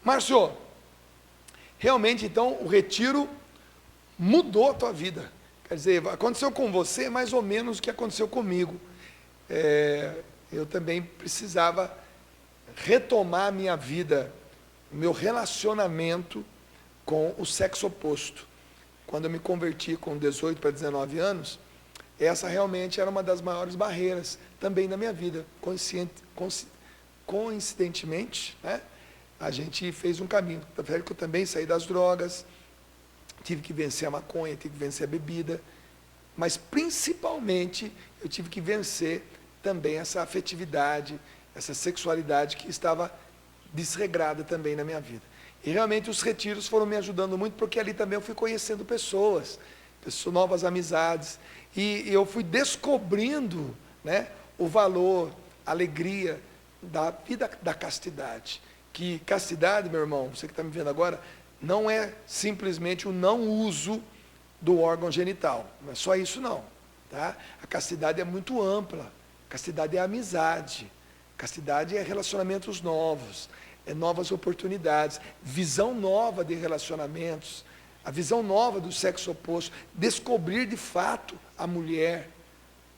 Márcio, realmente então o retiro mudou a tua vida. Quer dizer, aconteceu com você mais ou menos o que aconteceu comigo. Eu também precisava retomar a minha vida, o meu relacionamento com o sexo oposto. Quando eu me converti com 18 para 19 anos, essa realmente era uma das maiores barreiras também na minha vida. Coincidentemente, né, a gente fez um caminho. Que eu também saí das drogas, tive que vencer a maconha, tive que vencer a bebida, mas principalmente eu tive que vencer também essa afetividade, essa sexualidade que estava desregrada também na minha vida. E realmente os retiros foram me ajudando muito, porque ali também eu fui conhecendo pessoas, novas amizades, e eu fui descobrindo, né, o valor, a alegria da vida da castidade. Que castidade, meu irmão, você que está me vendo agora, não é simplesmente o não uso do órgão genital. Não é só isso não. Tá? A castidade é muito ampla. Castidade é amizade. Castidade é relacionamentos novos. É novas oportunidades. Visão nova de relacionamentos. A visão nova do sexo oposto. Descobrir de fato a mulher,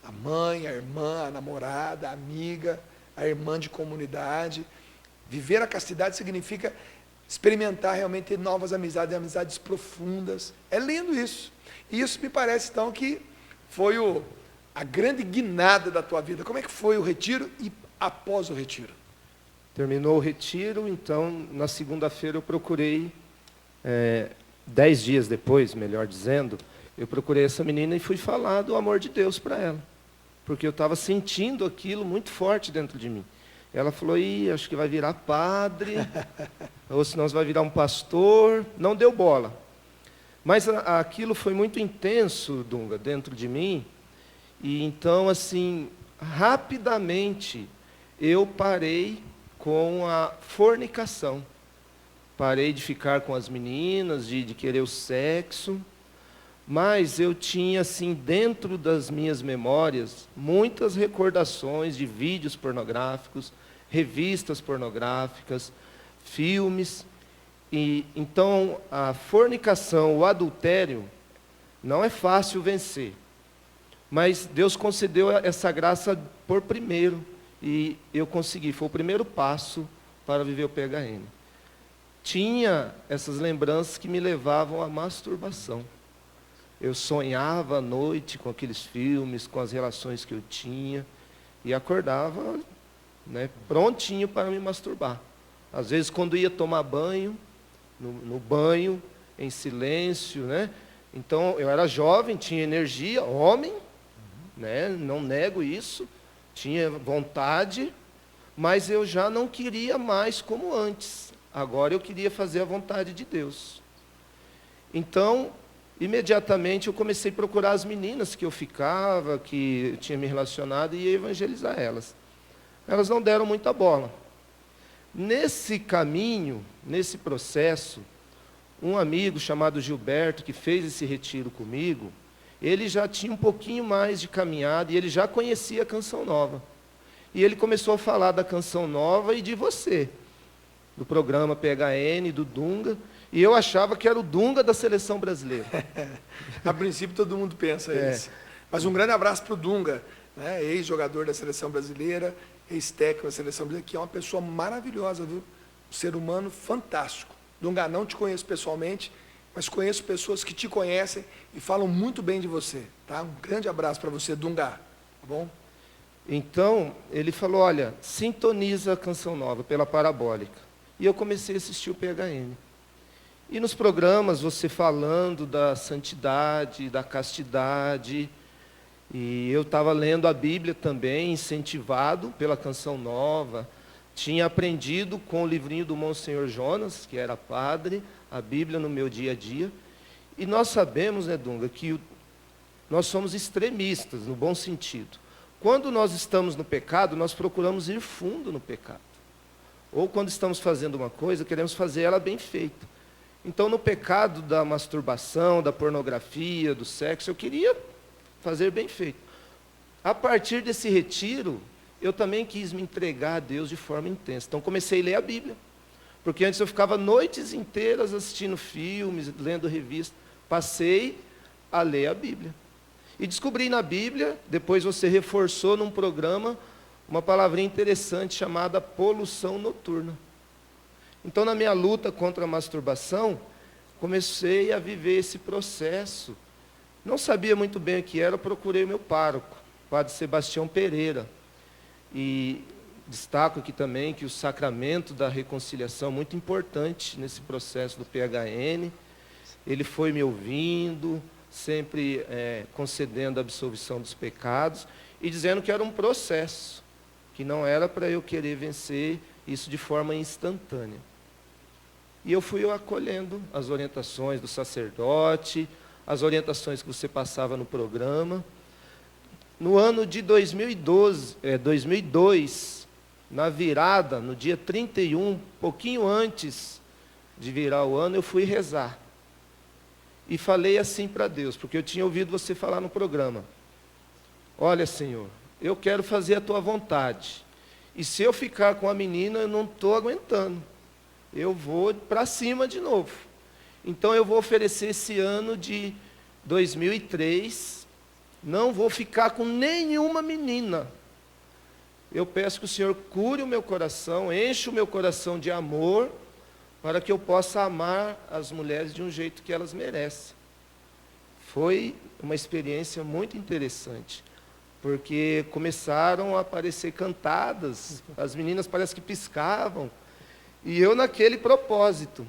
a mãe, a irmã, a namorada, a amiga, a irmã de comunidade. Viver a castidade significa experimentar realmente novas amizades, amizades profundas. É lindo isso. E isso me parece, então, que foi a grande guinada da tua vida. Como é que foi o retiro e após o retiro? Terminou o retiro, então, na segunda-feira eu procurei, 10 dias depois, melhor dizendo, eu procurei essa menina e fui falar do amor de Deus para ela. Porque eu estava sentindo aquilo muito forte dentro de mim. Ela falou, acho que vai virar padre, ou senão você vai virar um pastor. Não deu bola. Mas aquilo foi muito intenso, Dunga, dentro de mim. E então, assim, rapidamente, eu parei com a fornicação. Parei de ficar com as meninas, de querer o sexo. Mas eu tinha, assim, dentro das minhas memórias, muitas recordações de vídeos pornográficos, revistas pornográficas, filmes. E então, a fornicação, o adultério, não é fácil vencer. Mas Deus concedeu essa graça por primeiro, e eu consegui. Foi o primeiro passo para viver o PHN. Tinha essas lembranças que me levavam à masturbação. Eu sonhava à noite com aqueles filmes, com as relações que eu tinha, e acordava, né, prontinho para me masturbar. Às vezes, quando ia tomar banho, no banho, em silêncio, né? Então, eu era jovem, tinha energia, homem, né, não nego isso, tinha vontade, mas eu já não queria mais como antes. Agora eu queria fazer a vontade de Deus. Então, imediatamente eu comecei a procurar as meninas que eu ficava, que eu tinha me relacionado, e ia evangelizar elas. Elas não deram muita bola. Nesse caminho, nesse processo, um amigo chamado Gilberto, que fez esse retiro comigo, ele já tinha um pouquinho mais de caminhada, e ele já conhecia a Canção Nova. E ele começou a falar da Canção Nova e de você, do programa PHN, do Dunga. E eu achava que era o Dunga da seleção brasileira. A princípio todo mundo pensa isso. Mas um grande abraço para o Dunga, né? Ex-jogador da seleção brasileira, ex-técnico da seleção brasileira, que é uma pessoa maravilhosa, viu? Um ser humano fantástico. Dunga, não te conheço pessoalmente, mas conheço pessoas que te conhecem e falam muito bem de você. Tá? Um grande abraço para você, Dunga. Tá bom? Então, ele falou, olha, sintoniza a Canção Nova pela parabólica. E eu comecei a assistir o PHN. E nos programas, você falando da santidade, da castidade, e eu estava lendo a Bíblia também, incentivado pela Canção Nova, tinha aprendido com o livrinho do Monsenhor Jonas, que era padre, a Bíblia no meu dia a dia, e nós sabemos, né, Dunga, que nós somos extremistas, no bom sentido. Quando nós estamos no pecado, nós procuramos ir fundo no pecado. Ou quando estamos fazendo uma coisa, queremos fazer ela bem feita. Então, no pecado da masturbação, da pornografia, do sexo, eu queria fazer bem feito. A partir desse retiro, eu também quis me entregar a Deus de forma intensa. Então, comecei a ler a Bíblia. Porque antes eu ficava noites inteiras assistindo filmes, lendo revista. Passei a ler a Bíblia. E descobri na Bíblia, depois você reforçou num programa, uma palavrinha interessante chamada poluição noturna. Então, na minha luta contra a masturbação, comecei a viver esse processo. Não sabia muito bem o que era, procurei o meu pároco, o padre Sebastião Pereira. E destaco aqui também que o sacramento da reconciliação é muito importante nesse processo do PHN. Ele foi me ouvindo, sempre concedendo a absolvição dos pecados e dizendo que era um processo, que não era para eu querer vencer isso de forma instantânea. E eu fui acolhendo as orientações do sacerdote, as orientações que você passava no programa. No ano de 2002, na virada, no dia 31, pouquinho antes de virar o ano, eu fui rezar. E falei assim para Deus, porque eu tinha ouvido você falar no programa. Olha, Senhor, eu quero fazer a tua vontade. E se eu ficar com a menina, eu não estou aguentando. Eu vou para cima de novo. Então eu vou oferecer esse ano de 2003, não vou ficar com nenhuma menina. Eu peço que o Senhor cure o meu coração, enche o meu coração de amor, para que eu possa amar as mulheres de um jeito que elas merecem. Foi uma experiência muito interessante, porque começaram a aparecer cantadas, as meninas parece que piscavam, e eu naquele propósito.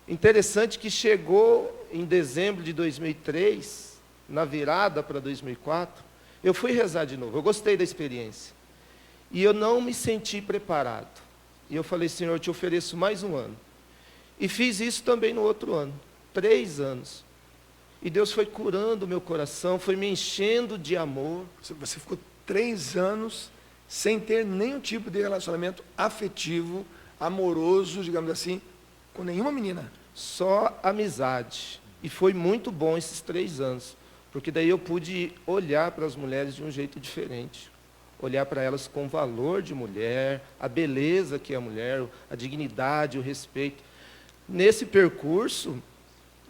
Interessante que chegou em dezembro de 2003, na virada para 2004, eu fui rezar de novo, eu gostei da experiência. E eu não me senti preparado. E eu falei, Senhor, eu te ofereço mais um ano. E fiz isso também no outro ano, 3 anos. E Deus foi curando o meu coração, foi me enchendo de amor. Você ficou 3 anos sem ter nenhum tipo de relacionamento afetivo, amoroso, digamos assim, com nenhuma menina. Só amizade. E foi muito bom esses 3 anos, porque daí eu pude olhar para as mulheres de um jeito diferente. Olhar para elas com valor de mulher, a beleza que é a mulher, a dignidade, o respeito. Nesse percurso,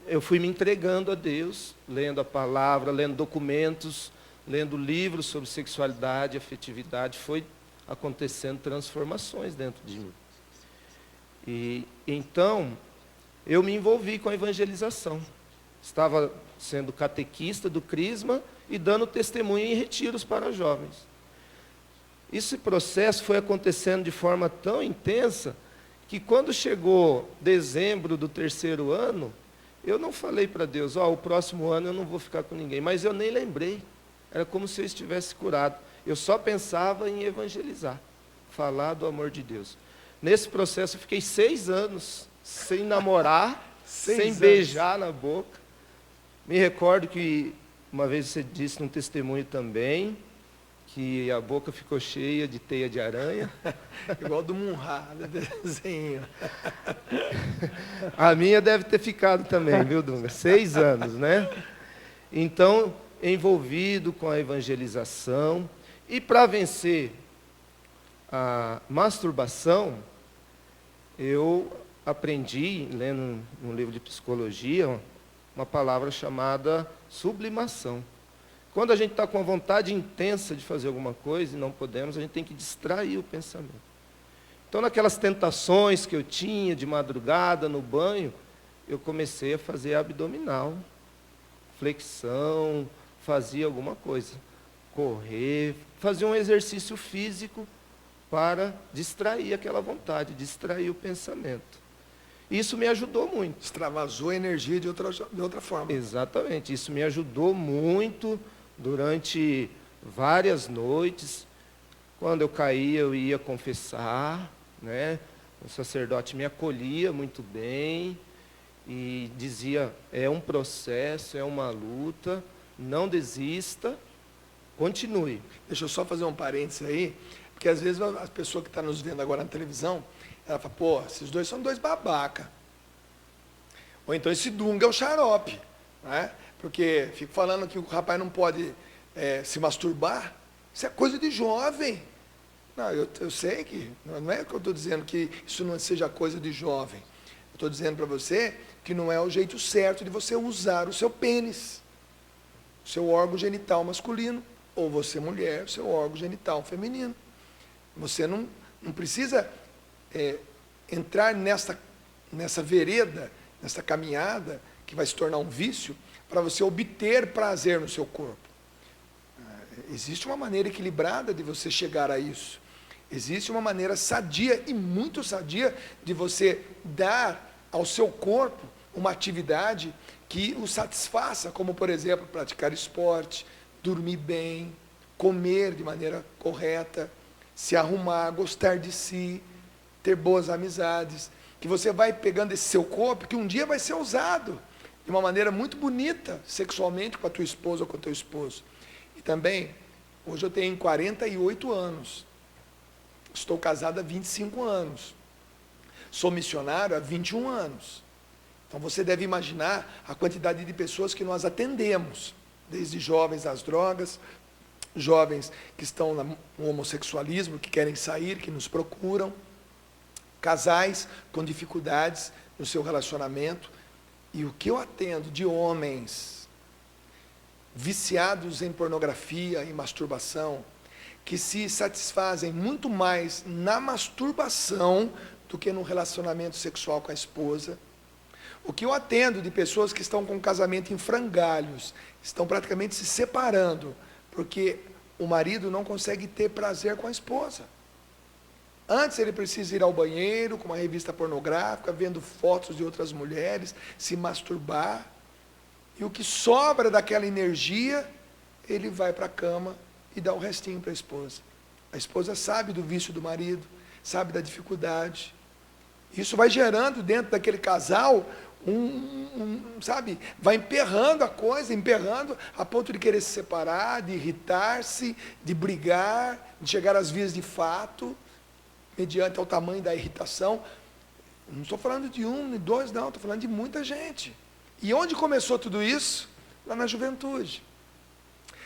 eu fui me entregando a Deus, lendo a palavra, lendo documentos, lendo livros sobre sexualidade, afetividade. Foi acontecendo transformações dentro de mim. E então, eu me envolvi com a evangelização. Estava sendo catequista do Crisma e dando testemunho em retiros para jovens. Esse processo foi acontecendo de forma tão intensa que quando chegou dezembro do 3º ano, eu não falei para Deus, o próximo ano eu não vou ficar com ninguém, mas eu nem lembrei. Era como se eu estivesse curado. Eu só pensava em evangelizar, falar do amor de Deus. Nesse processo eu fiquei 6 anos sem namorar, sem beijar na boca. Me recordo que uma vez você disse num testemunho também, que a boca ficou cheia de teia de aranha. Igual do Munhá, desenho. A minha deve ter ficado também, viu, Dunga? 6 anos, né? Então, envolvido com a evangelização. E para vencer a masturbação, eu aprendi, lendo um livro de psicologia, uma palavra chamada sublimação. Quando a gente está com uma vontade intensa de fazer alguma coisa e não podemos, a gente tem que distrair o pensamento. Então, naquelas tentações que eu tinha de madrugada, no banho, eu comecei a fazer abdominal, flexão, fazia alguma coisa. Correr, fazer um exercício físico para distrair aquela vontade, distrair o pensamento. Isso me ajudou muito. Extravasou a energia de outra forma. Exatamente, isso me ajudou muito durante várias noites. Quando eu caía, eu ia confessar, né? O sacerdote me acolhia muito bem e dizia, é um processo, é uma luta, não desista, continue. Deixa eu só fazer um parênteses aí, porque às vezes a pessoa que está nos vendo agora na televisão, ela fala, pô, esses dois são 2 babaca. Ou então esse Dunga é o xarope, né? Porque fico falando que o rapaz não pode se masturbar, isso é coisa de jovem. Não, eu sei que, não é que eu estou dizendo que isso não seja coisa de jovem. Eu estou dizendo para você que não é o jeito certo de você usar o seu pênis, o seu órgão genital masculino, ou você mulher, o seu órgão genital feminino. Você não precisa entrar nessa vereda, nessa caminhada, que vai se tornar um vício, para você obter prazer no seu corpo. Existe uma maneira equilibrada de você chegar a isso. Existe uma maneira sadia e muito sadia de você dar ao seu corpo uma atividade que o satisfaça, como, por exemplo, praticar esporte, dormir bem, comer de maneira correta, se arrumar, gostar de si, ter boas amizades, que você vai pegando esse seu corpo, que um dia vai ser usado de uma maneira muito bonita, sexualmente, com a tua esposa ou com o teu esposo. E também, hoje eu tenho 48 anos, estou casado há 25 anos, sou missionário há 21 anos. Então você deve imaginar a quantidade de pessoas que nós atendemos, desde jovens às drogas, jovens que estão no homossexualismo, que querem sair, que nos procuram, casais com dificuldades no seu relacionamento. E o que eu atendo de homens viciados em pornografia e masturbação, que se satisfazem muito mais na masturbação do que no relacionamento sexual com a esposa. O que eu atendo de pessoas que estão com um casamento em frangalhos, estão praticamente se separando, porque o marido não consegue ter prazer com a esposa. Antes ele precisa ir ao banheiro com uma revista pornográfica, vendo fotos de outras mulheres, se masturbar. E o que sobra daquela energia, ele vai para a cama e dá o restinho para a esposa. A esposa sabe do vício do marido, sabe da dificuldade. Isso vai gerando dentro daquele casal sabe, vai emperrando a coisa, emperrando a ponto de querer se separar, de irritar-se, de brigar, de chegar às vias de fato, mediante ao tamanho da irritação. Não estou falando de um, de dois, não, estou falando de muita gente. E onde começou tudo isso? Lá na juventude.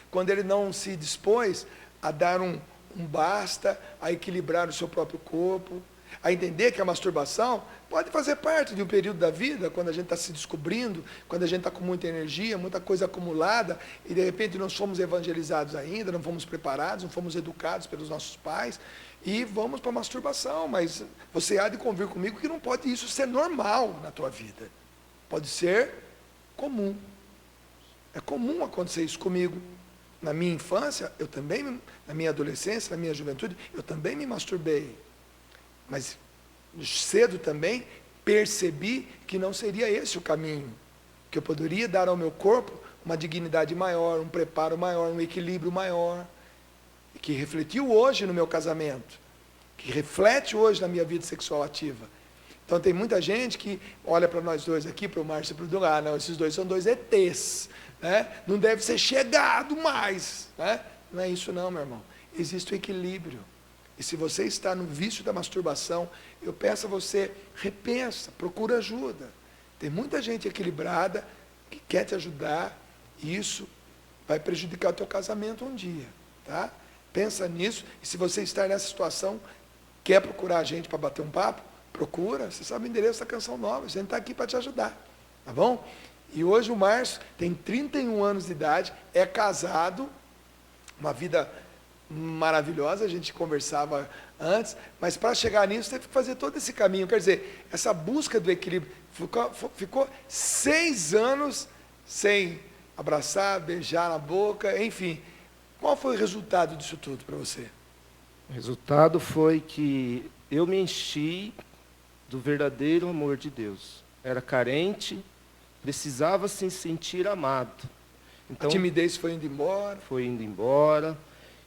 Quando ele não se dispôs a dar um basta, a equilibrar o seu próprio corpo, a entender que a masturbação pode fazer parte de um período da vida, quando a gente está se descobrindo, quando a gente está com muita energia, muita coisa acumulada, e de repente não somos evangelizados ainda, não fomos preparados, não fomos educados pelos nossos pais, e vamos para a masturbação. Mas você há de convir comigo que não pode isso ser normal na tua vida. Pode ser comum. É comum acontecer isso comigo. Na minha infância, eu também, na minha adolescência, na minha juventude, eu também me masturbei. Mas cedo também percebi que não seria esse o caminho, que eu poderia dar ao meu corpo uma dignidade maior, um preparo maior, um equilíbrio maior, que refletiu hoje no meu casamento, que reflete hoje na minha vida sexual ativa. Então tem muita gente que olha para nós dois aqui, para o Márcio e para o Dugan, não, esses dois são dois ETs, né? Não deve ser chegado mais, né? Não é isso não, meu irmão. Existe o equilíbrio. E se você está no vício da masturbação, eu peço a você, repensa, procura ajuda. Tem muita gente equilibrada que quer te ajudar, e isso vai prejudicar o teu casamento um dia, tá? Pensa nisso, e se você está nessa situação, quer procurar a gente para bater um papo, procura, você sabe o endereço da Canção Nova, a gente está aqui para te ajudar, tá bom? E hoje o Márcio tem 31 anos de idade, é casado, uma vida maravilhosa, a gente conversava antes, mas para chegar nisso teve que fazer todo esse caminho. Quer dizer, essa busca do equilíbrio, ficou 6 anos sem abraçar, beijar na boca, enfim. Qual foi o resultado disso tudo para você? O resultado foi que eu me enchi do verdadeiro amor de Deus. Era carente, precisava se sentir amado. Então, a timidez foi indo embora? Foi indo embora.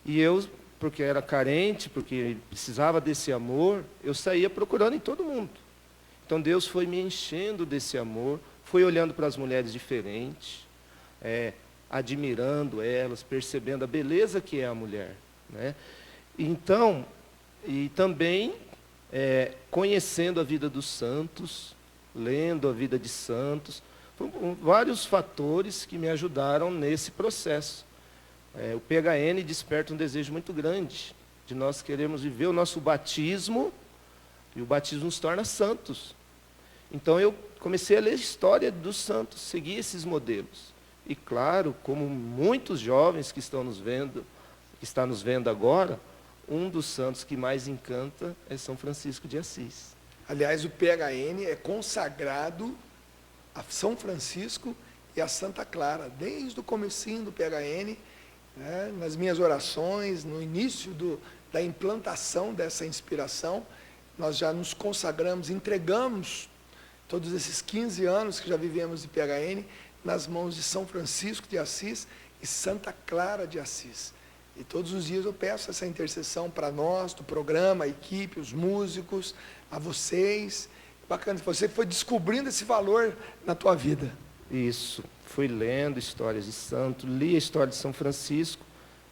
E eu, porque era carente, porque precisava desse amor, eu saía procurando em todo mundo. Então Deus foi me enchendo desse amor, foi olhando para as mulheres diferentes, admirando elas, percebendo a beleza que é a mulher, né? Então, e também conhecendo a vida dos santos, lendo a vida de santos, foram vários fatores que me ajudaram nesse processo. O PHN desperta um desejo muito grande de nós queremos viver o nosso batismo, e o batismo nos torna santos. Então eu comecei a ler a história dos santos, seguir esses modelos. E claro, como muitos jovens que estão nos vendo agora, um dos santos que mais encanta é São Francisco de Assis. Aliás, o PHN é consagrado a São Francisco e a Santa Clara, desde o comecinho do PHN, né, nas minhas orações, no início da implantação dessa inspiração, nós já nos consagramos, entregamos todos esses 15 anos que já vivemos de PHN nas mãos de São Francisco de Assis e Santa Clara de Assis. E todos os dias eu peço essa intercessão para nós, do programa, a equipe, os músicos, a vocês. Bacana, você foi descobrindo esse valor na tua vida. Isso, fui lendo histórias de santo, li a história de São Francisco,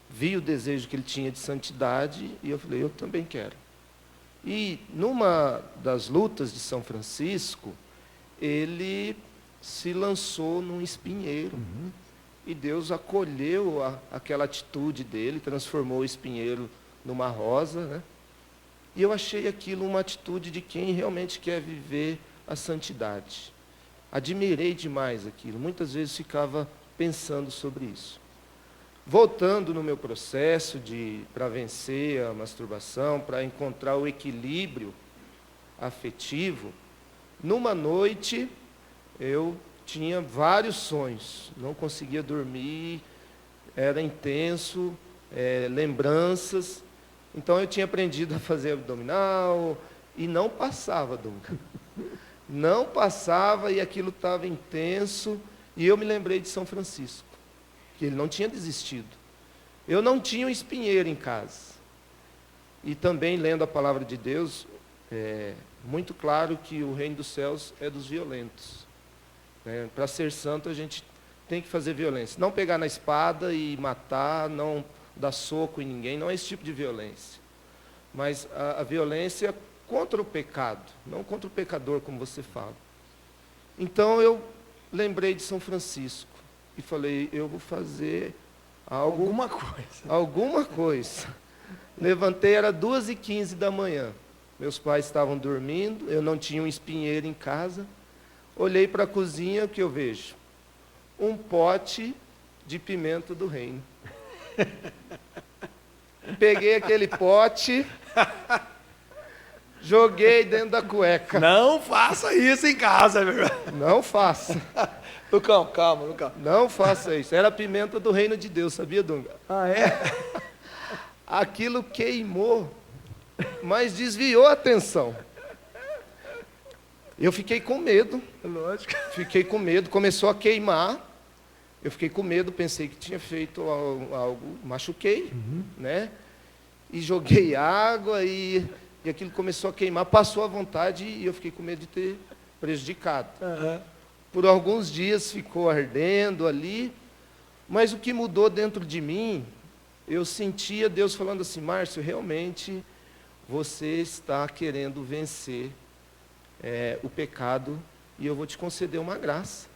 vi o desejo que ele tinha de santidade e eu falei, eu também quero. E numa das lutas de São Francisco, ele se lançou num espinheiro. E Deus acolheu aquela atitude dele, transformou o espinheiro numa rosa, né? E eu achei aquilo uma atitude de quem realmente quer viver a santidade. Admirei demais aquilo, muitas vezes ficava pensando sobre isso. Voltando no meu processo para vencer a masturbação, para encontrar o equilíbrio afetivo, numa noite eu tinha vários sonhos, não conseguia dormir, era intenso, lembranças. Então eu tinha aprendido a fazer abdominal e não passava, Dunga. Não passava e aquilo estava intenso. E eu me lembrei de São Francisco, que ele não tinha desistido. Eu não tinha um espinheiro em casa. E também, lendo a palavra de Deus, muito claro que o reino dos céus é dos violentos. Para ser santo, a gente tem que fazer violência. Não pegar na espada e matar, não dar soco em ninguém, não é esse tipo de violência. Mas a violência contra o pecado, não contra o pecador, como você fala. Então, eu lembrei de São Francisco e falei, eu vou fazer Alguma coisa. Alguma coisa. Levantei, era 2h15 da manhã. Meus pais estavam dormindo, eu não tinha um espinheiro em casa. Olhei para a cozinha, o que eu vejo? Um pote de pimenta do reino. Peguei aquele pote, joguei dentro da cueca. Não faça isso em casa, meu irmão. Não faça. Lucão, calma, Lucão. Não faça isso. Era a pimenta do reino de Deus, sabia, Dunga? Ah, é? Aquilo queimou, mas desviou a atenção. Eu fiquei com medo. Lógico. Fiquei com medo, começou a queimar. Eu fiquei com medo, pensei que tinha feito algo, machuquei, né? E joguei água e aquilo começou a queimar, passou à vontade e eu fiquei com medo de ter prejudicado. Por alguns dias ficou ardendo ali, mas o que mudou dentro de mim, eu sentia Deus falando assim, Márcio, realmente você está querendo vencer o pecado e eu vou te conceder uma graça.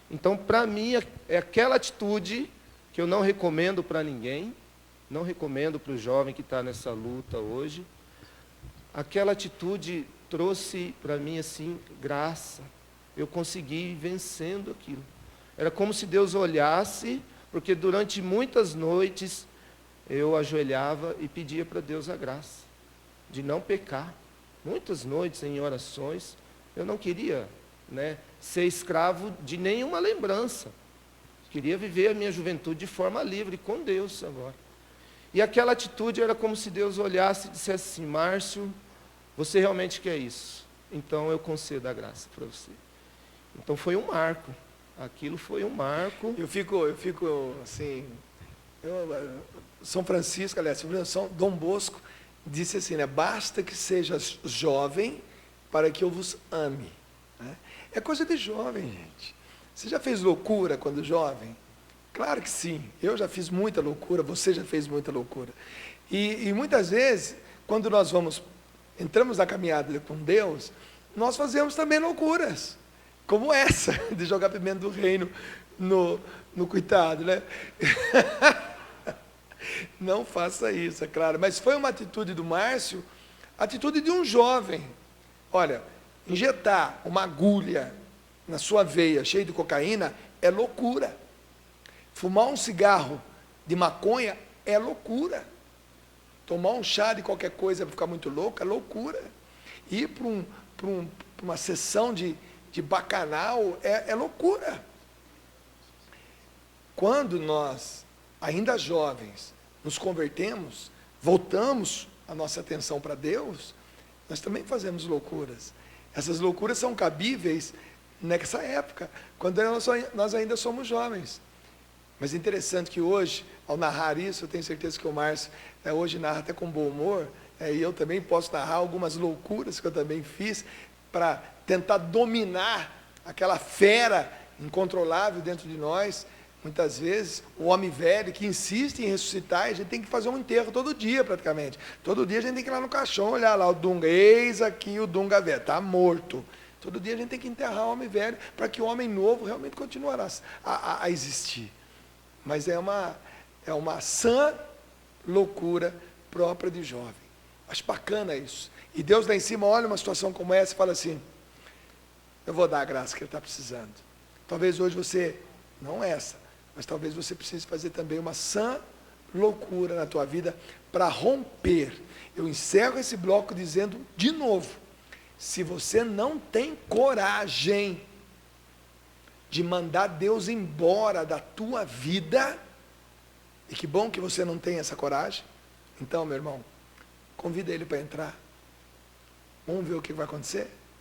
Então, para mim, é aquela atitude que eu não recomendo para ninguém, não recomendo para o jovem que está nessa luta hoje. Aquela atitude trouxe para mim, assim, graça. Eu consegui ir vencendo aquilo. Era como se Deus olhasse, porque durante muitas noites eu ajoelhava e pedia para Deus a graça de não pecar. Muitas noites em orações, eu não queria, ser escravo de nenhuma lembrança. Queria viver a minha juventude de forma livre, com Deus agora. E aquela atitude era como se Deus olhasse e dissesse assim, Márcio, você realmente quer isso? Então eu concedo a graça para você. Então foi um marco. Aquilo foi um marco. Eu fico assim, São Francisco, aliás, São Dom Bosco, disse assim, basta que sejas jovem para que eu vos ame. É coisa de jovem, gente. Você já fez loucura quando jovem? Claro que sim. Eu já fiz muita loucura, você já fez muita loucura. E muitas vezes, quando nós entramos na caminhada com Deus, nós fazemos também loucuras, como essa, de jogar pimenta do reino no coitado, Não faça isso, é claro. Mas foi uma atitude do Márcio, atitude de um jovem. Olha, injetar uma agulha na sua veia cheia de cocaína é loucura. Fumar um cigarro de maconha é loucura. Tomar um chá de qualquer coisa para ficar muito louco é loucura. Ir para uma sessão de bacanal é loucura. Quando nós, ainda jovens, nos convertemos, voltamos a nossa atenção para Deus, nós também fazemos loucuras. Essas loucuras são cabíveis nessa época, quando nós ainda somos jovens. Mas é interessante que hoje, ao narrar isso, eu tenho certeza que o Márcio hoje narra até com bom humor, e eu também posso narrar algumas loucuras que eu também fiz para tentar dominar aquela fera incontrolável dentro de nós. Muitas vezes, o homem velho que insiste em ressuscitar, a gente tem que fazer um enterro todo dia praticamente. Todo dia a gente tem que ir lá no caixão, olhar lá o Dunga, eis aqui o Dunga velho, está morto. Todo dia a gente tem que enterrar o homem velho, para que o homem novo realmente continuará a existir. Mas é uma sã loucura própria de jovem. Acho bacana isso. E Deus lá em cima olha uma situação como essa e fala assim, eu vou dar a graça que ele está precisando. Talvez hoje você, não essa, mas talvez você precise fazer também uma sã loucura na tua vida para romper. Eu encerro esse bloco dizendo de novo, se você não tem coragem de mandar Deus embora da tua vida, e que bom que você não tem essa coragem, então, meu irmão, convida ele para entrar. Vamos ver o que vai acontecer?